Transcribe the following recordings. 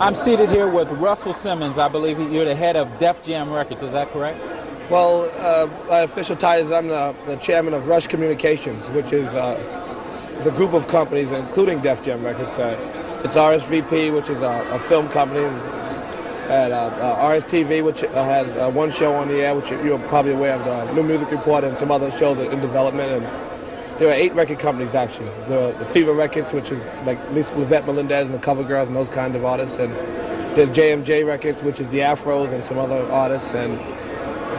I'm seated here with Russell Simmons. I believe you're the head of Def Jam Records. Is that correct? Well, my official title is I'm the chairman of Rush Communications, which is a group of companies, including Def Jam Records. It's RSVP, which is a film company, and RSTV, which has one show on the air, which you're probably aware of, the New Music Report, and some other shows in development. And there are 8 record companies, actually. The Fever Records, which is like Lisette Melendez and the Cover Girls and those kinds of artists. And there's JMJ Records, which is the Afros and some other artists. And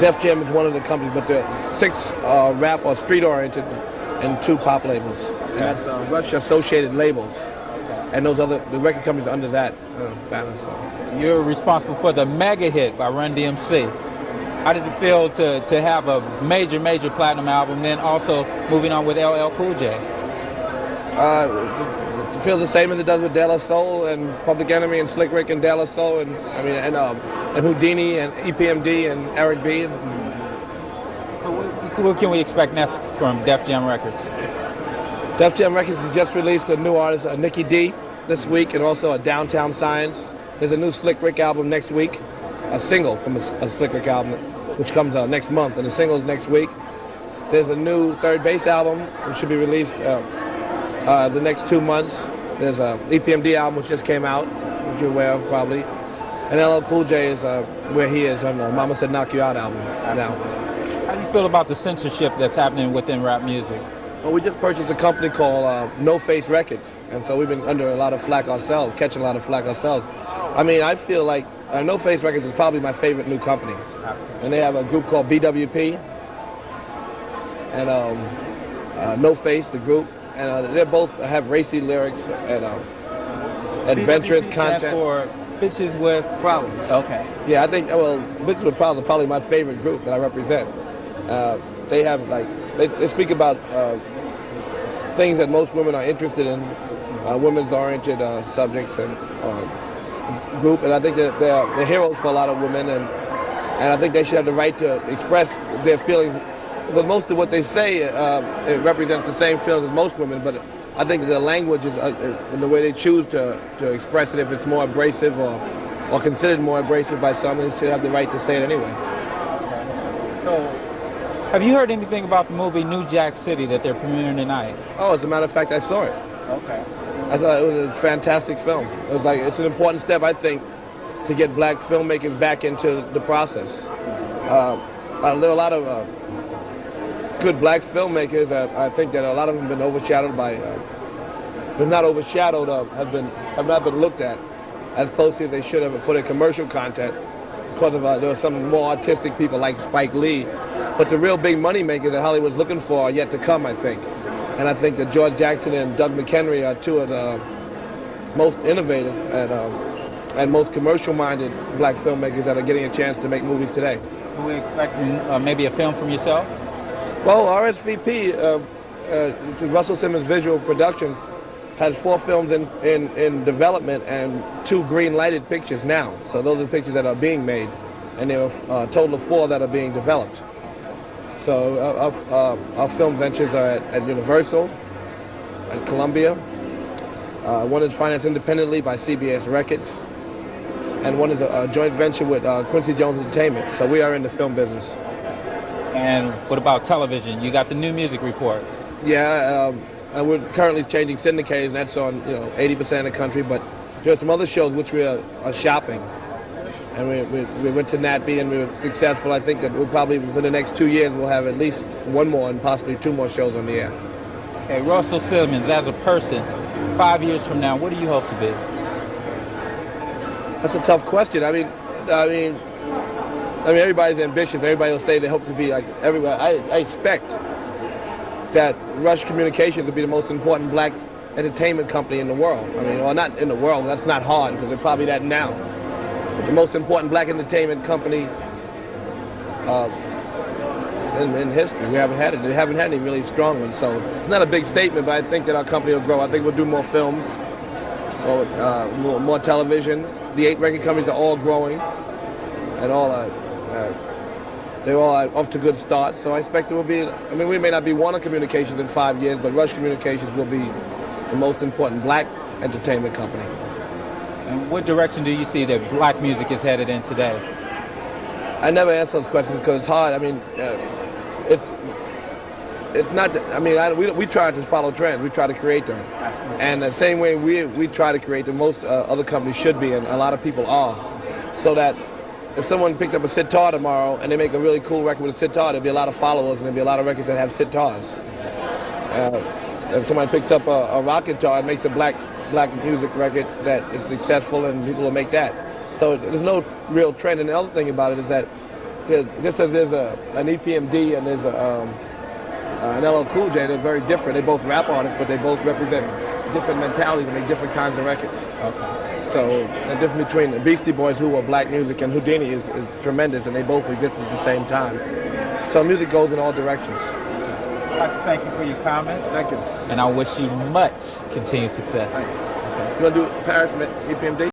Def Jam is one of the companies, but there are 6 rap or street-oriented and 2 pop labels. And that's Rush associated labels. And those other, the record companies are under that banner. So. You're responsible for the mega hit by Run DMC. How did it feel to have a major platinum album, then also moving on with LL Cool J? It feels the same as it does with De La Soul and Public Enemy and Slick Rick and De La Soul and Whodini and EPMD and Eric B. What can we expect next from Def Jam Records? Def Jam Records has just released a new artist, Nikki D, this week, and also a Downtown Science. There's a new Slick Rick album next week, a single from a Slick Rick album, which comes out next month, and the single's next week. There's a new Third Base album, which should be released the next 2 months. There's a EPMD album, which just came out, which you're aware of probably. And LL Cool J is where he is on the Mama Said Knock You Out album now. How do you feel about the censorship that's happening within rap music? Well, we just purchased a company called No Face Records, and so we've been under a lot of flack ourselves, catching a lot of flack ourselves. I mean, I feel like No Face Records is probably my favorite new company. And they have a group called BWP, and No Face, the group, and they both have racy lyrics and adventurous content. Stands for Bitches with Problems. Okay. Yeah, I think, well, Bitches with Problems are probably my favorite group that I represent. They have, like, they speak about things that most women are interested in, women's oriented subjects and group, and I think that they're heroes for a lot of women, and I think they should have the right to express their feelings. But most of what they say, it represents the same feelings as most women, but I think the language is, and the way they choose to express it, if it's more abrasive or considered more abrasive by some, they should have the right to say it anyway. So, have you heard anything about the movie New Jack City that they're premiering tonight? Oh, as a matter of fact, I saw it. Okay. I thought it was a fantastic film. It was like, it's an important step, I think, to get black filmmakers back into the process. There are a lot of good black filmmakers. I think that a lot of them have been overshadowed by, but not overshadowed, have not been looked at as closely as they should have for their commercial content, because of there are some more artistic people like Spike Lee. But the real big money makers that Hollywood's looking for are yet to come, I think. And I think that George Jackson and Doug McHenry are 2 of the most innovative and most commercial-minded black filmmakers that are getting a chance to make movies today. Are we expecting maybe a film from yourself? Well, RSVP, Russell Simmons Visual Productions, has 4 films in development and 2 green-lighted pictures now. So those are the pictures that are being made, and there are a total of 4 that are being developed. So our film ventures are at Universal, at Columbia. One is financed independently by CBS Records, and one is a joint venture with Quincy Jones Entertainment. So we are in the film business. And what about television? You got the New Music Report. Yeah, and we're currently changing syndicators, and that's on 80% of the country. But there are some other shows which we are shopping. And we went to NatB and we were successful. I think that we'll probably, within the next 2 years, we'll have at least 1 more and possibly 2 more shows on the air. Okay, Russell Simmons, as a person, 5 years from now, what do you hope to be? That's a tough question. I mean, everybody's ambitious. Everybody will say they hope to be like everywhere. I expect that Rush Communications will be the most important black entertainment company in the world. I mean, well, not in the world. That's not hard because they're probably that now. The most important black entertainment company in history. We haven't had it. We haven't had any really strong ones. So it's not a big statement, but I think that our company will grow. I think we'll do more films, or more television. The 8 record companies are all growing, and they're all off to good starts. So I expect it will be. I mean, we may not be Warner Communications in 5 years, but Rush Communications will be the most important black entertainment company. And what direction do you see that black music is headed in today? I never answer those questions because it's hard. I mean, it's not. I mean, we try to follow trends. We try to create them, and the same way we try to create them, most other companies should be, and a lot of people are, so that if someone picked up a sitar tomorrow and they make a really cool record with a sitar, there'll be a lot of followers, and there'll be a lot of records that have sitars. If somebody picks up a rock guitar and makes a black music record that is successful, and people will make that. So there's no real trend. And the other thing about it is that just as there's an EPMD and there's an LL Cool J, they're very different. They're both rap artists, but they both represent different mentalities and make different kinds of records. Okay. So the difference between the Beastie Boys, who were black music, and Whodini is tremendous, and they both exist at the same time. So music goes in all directions. I'd like to thank you for your comments. Thank you. And I wish you much continued success. You want to do Paris EPMD?